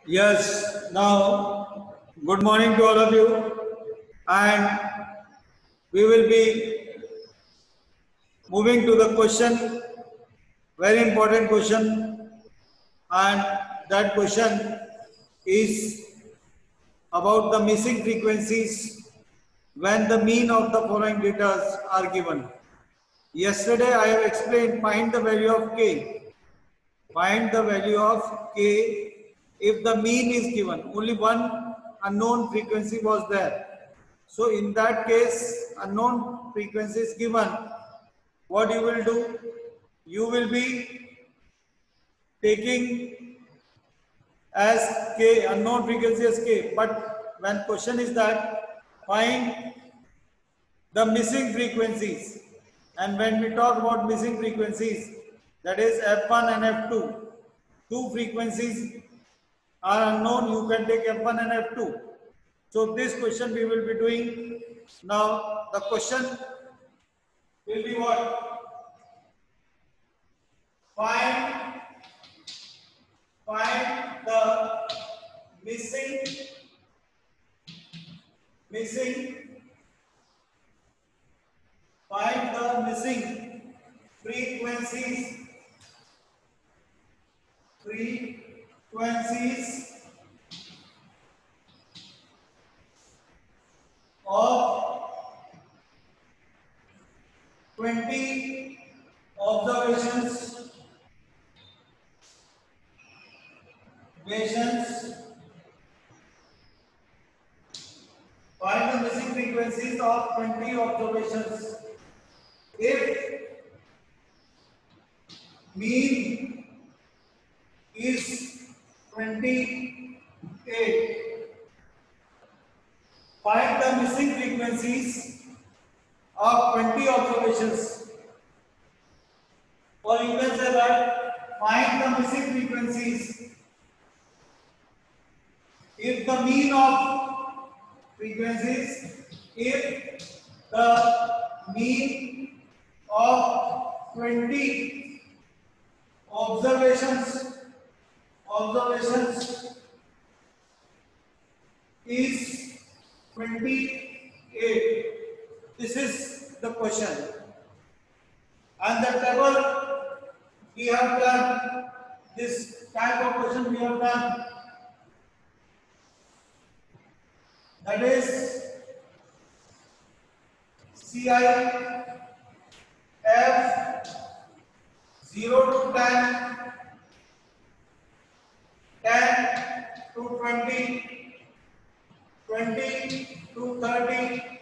Yes, now good morning to all of you, and we will be moving to the question, very important question, and that question is about the missing frequencies when the mean of the following data are given. Yesterday I have explained find the value of k. Find the value of k if the mean is given. Only one unknown frequency was there. So in that case, unknown frequency is given. What you will do? You will be taking as k, unknown frequency as k. But when question is that find the missing frequencies, and when we talk about missing frequencies, that is f1 and f2. Two frequencies are unknown. You can take f1 and f2. So this question we will be doing now. The question will be what? Find the missing find the missing frequencies of 20 observations find the missing frequencies of 20 observations if mean is 28. Find the missing frequencies of 20 observations. Or you can say that find the missing frequencies if the mean of frequencies, if the mean of 20 observations is 28. This is the question. And the table we have done, this type of question we have done, that is CIF 0 to 10, 10 to 20, 20 to 30,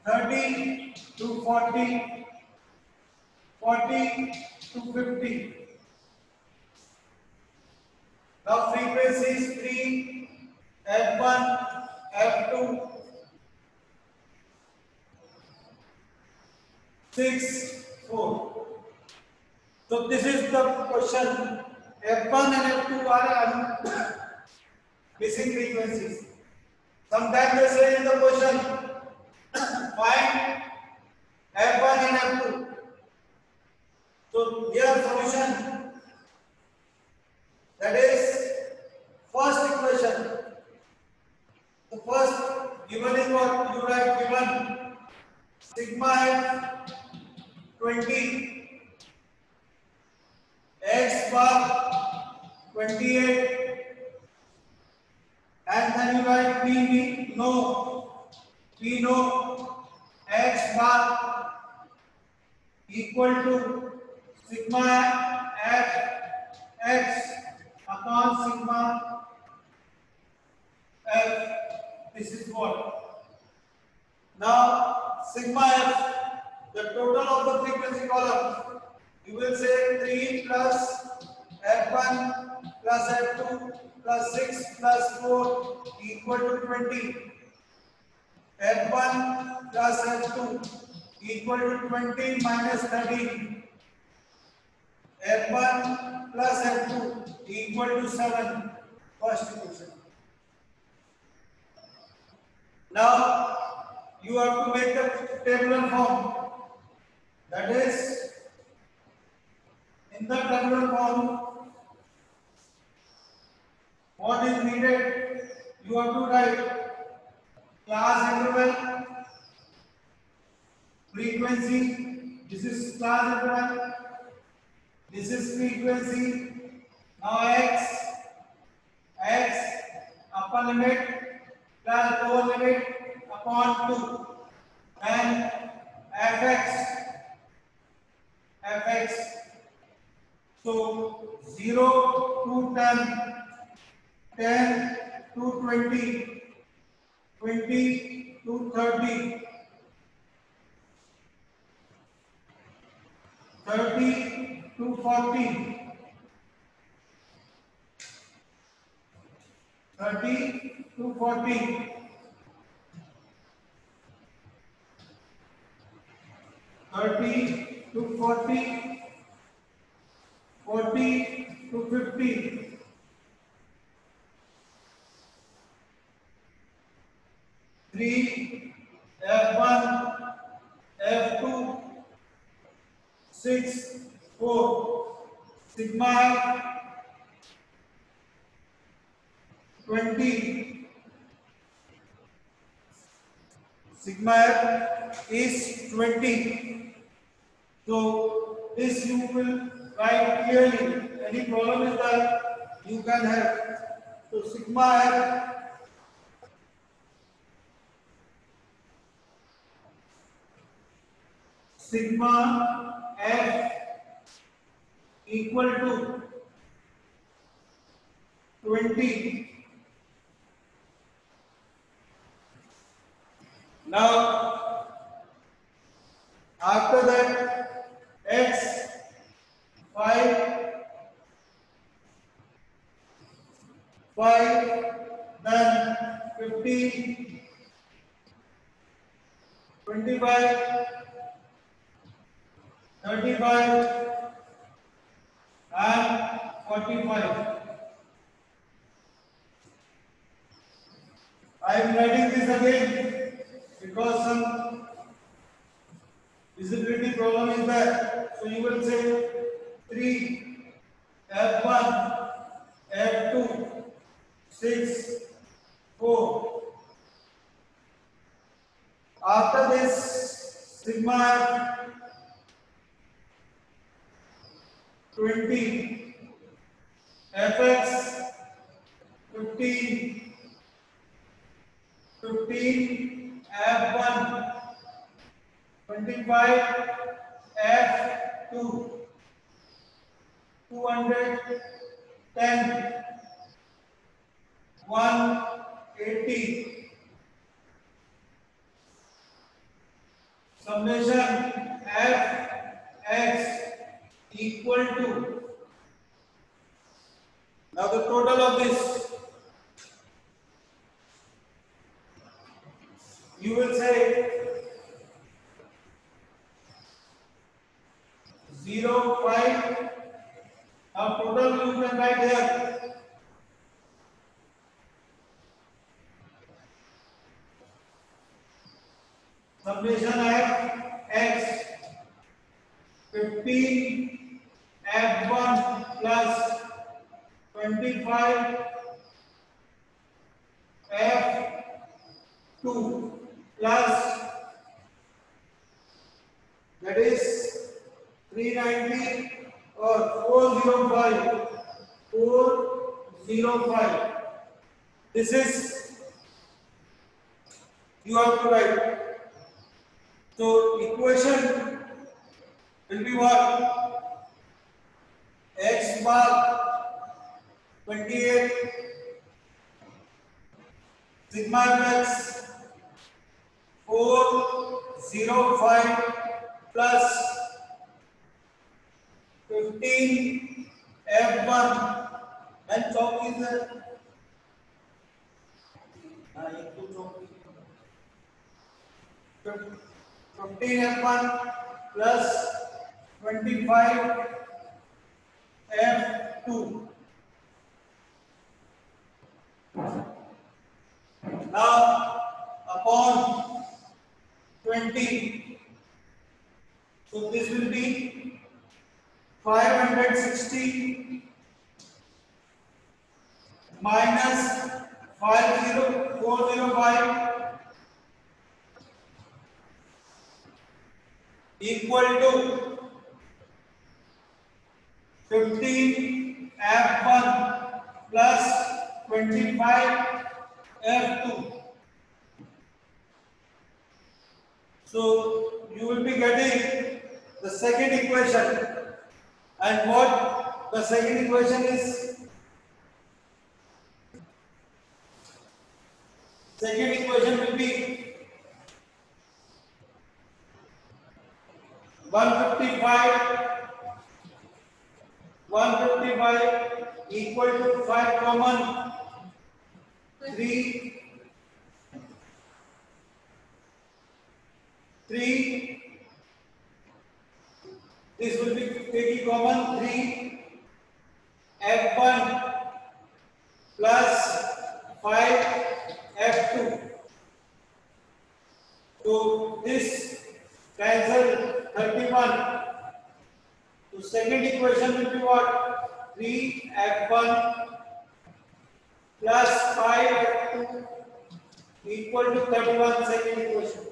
30 to 40, 40 to 50. Now frequency is 3, F1, F2, 6, 4. So this is the question. F1 and F2 are missing frequencies. Sometimes they say in the question, find F1 and F2. So here solution, that is first equation. The first given is what you write given sigma f 20 x bar 28 and then you write we know x bar equal to sigma f x upon sigma f. This is what? Now sigma f, the total of the frequency column, you will say 3 plus f1 plus f2 plus 6 plus 4 equal to 20. f1 plus f2 equal to 20 minus 13. f1 plus f2 equal to 7. First equation. Now you have to make the tabular form. That is, in the tabular form, what is needed? You have to write class interval, frequency. This is class interval. This is frequency. Now x upper limit plus lower limit upon 2, and fx. So 0 to 10, 10 to 20, 20 to 30, 30 to 40, 30 to 40, 30 to 40, 40 to 50, 3, F1, F2, 6, 4, sigma F 20, sigma F is 20. So this you will write clearly. Any problem is that you can have. So sigma F equal to 20. Now after that x 5, then 15, 25, 35 and 45. I am writing this again because some visibility problem is there. So you will say 3, F1, F2, 6, 4. After this, sigma F 20, Fx 15, 15, F1, 25, F2, 210, 180. Summation Fx equal to, now the total of this, you will say 0, 5. Now total you can write here. Summation of x 15 f1 plus 25 f2 plus, that is 390 or 405. This is you have to write. So equation will be what? X bar 28, sigma x 405 plus 15 f1 and chalk is there. 15 f1 plus 25 f2. Now upon 20, so this will be 560 minus 50405 equal to 15 F1 plus 25 F2. So you will be getting the second equation, and what the second equation is? Second equation will be 155 equal to 5 common 3 this will be taking common 3 F1 plus 5 F2. So this cancel 31. So second equation will be what? 3 F1 plus 5 F2 equal to 31, second equation.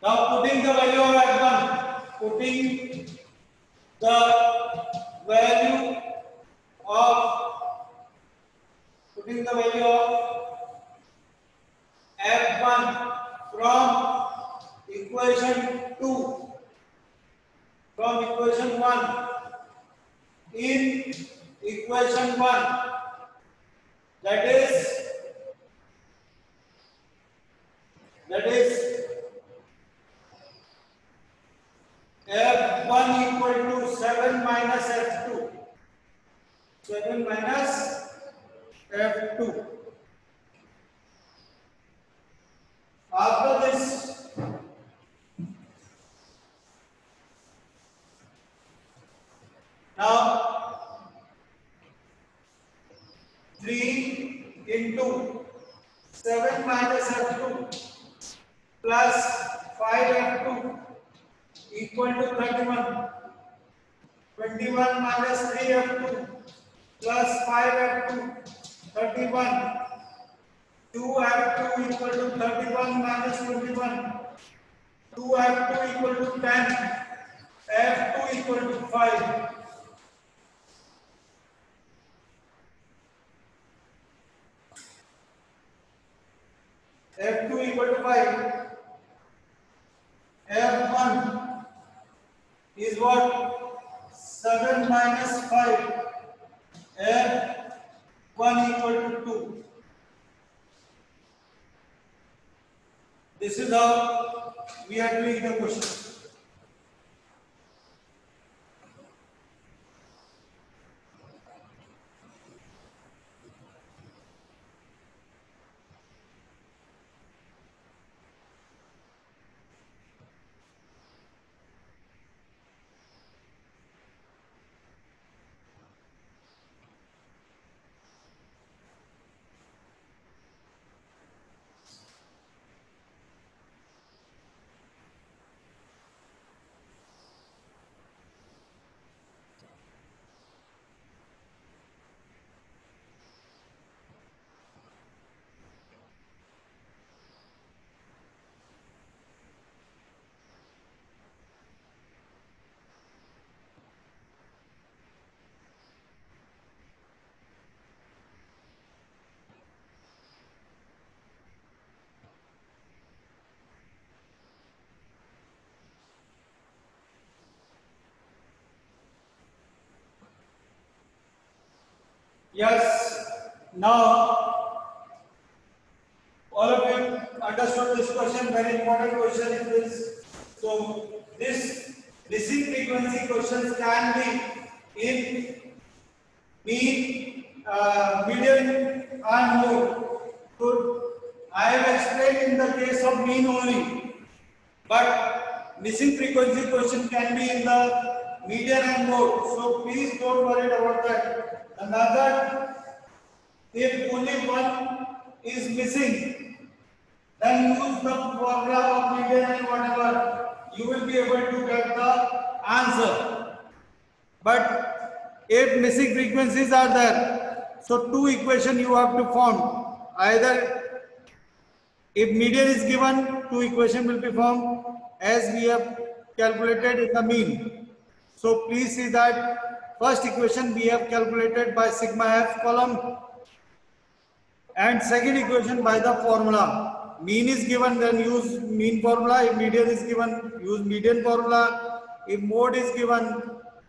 Now putting the value of F1, putting the value of F1 from equation 2, from equation 1 in equation 1, that is F1 equal to 7 minus F2. 7 minus F2. After this, now 3 into 7 minus F2 plus 5 F2 equal to 31. 21 minus 3 F2 plus 5 F2, 31. 2 F2 equal to 31 minus 21. 2 F2 equal to 10. F2 equal to 5. F2 equal to 5. F1 is what? 7 minus 5. F1 equal to 2. This is how we are doing the question. Yes, now all of you understood this question, very important question is this. So this missing frequency questions can be in mean, median and mode. So I have explained in the case of mean only, but missing frequency question can be in the median and mode. So please don't worry about that. The method, if only one is missing, then use the formula of median and whatever, you will be able to get the answer. But If missing frequencies are there, so two equation you have to form. Either if median is given, two equation will be formed as we have calculated in the mean. So please see that first equation we have calculated by sigma f column, and second equation by the formula. Mean is given, then use mean formula. If median is given, use median formula. If mode is given,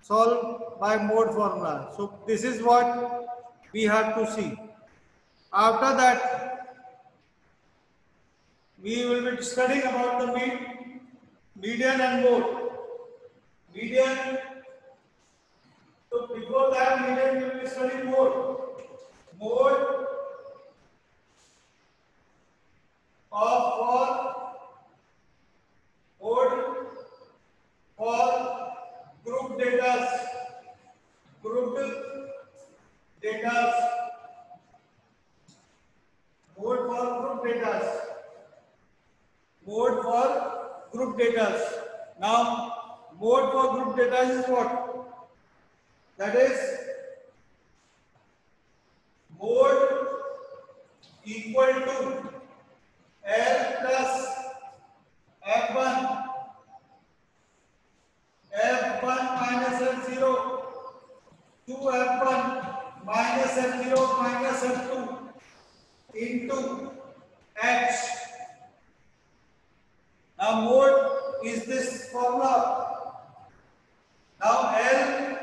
solve by mode formula. So this is what we have to see. After that, we will be studying about the median and mode. Median. So before that, median we will be studying mode. Mode mode for group data, grouped data, mode for group data, mode for group data. Now, mode for group data is what? That is mode equal to L plus F1 minus F0 to F1 minus F0 minus F2 into H. Now mode is this formula. Now L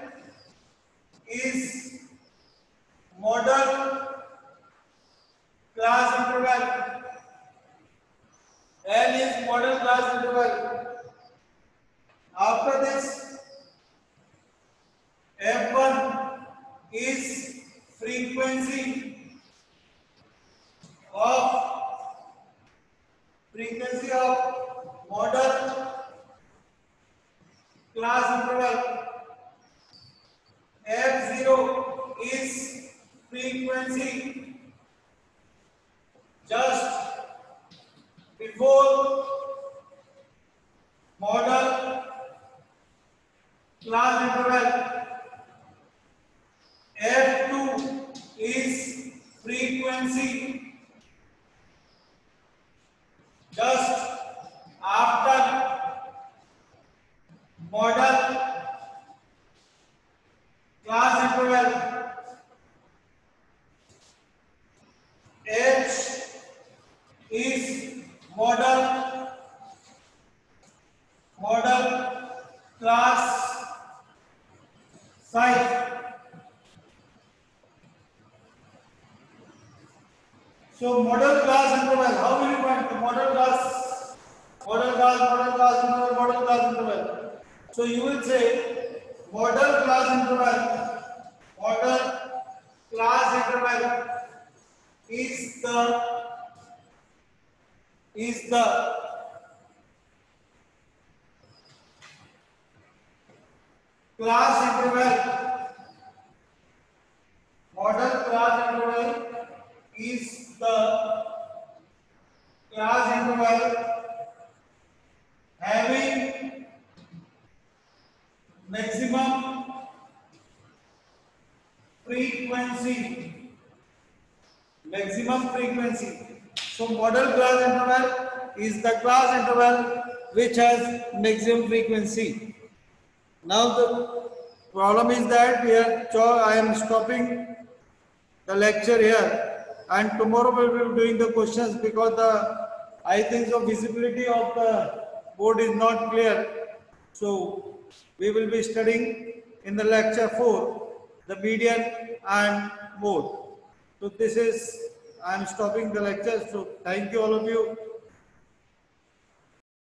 is model class interval. L is model class interval. After this, F1 is frequency of model class interval. F0 is frequency just before model class interval. F2 is frequency just after model class interval. H is model class size. So model class interval, how will you find the model class interval? So you will say model class interval is the class interval. Model class interval is the class interval having maximum frequency. So model class interval is the class interval which has maximum frequency. Now the problem is that I am stopping the lecture here, and tomorrow we will be doing the questions because I think the visibility of the board is not clear. So we will be studying in the lecture 4 the median and mode. So this is, I am stopping the lecture. So thank you all of you.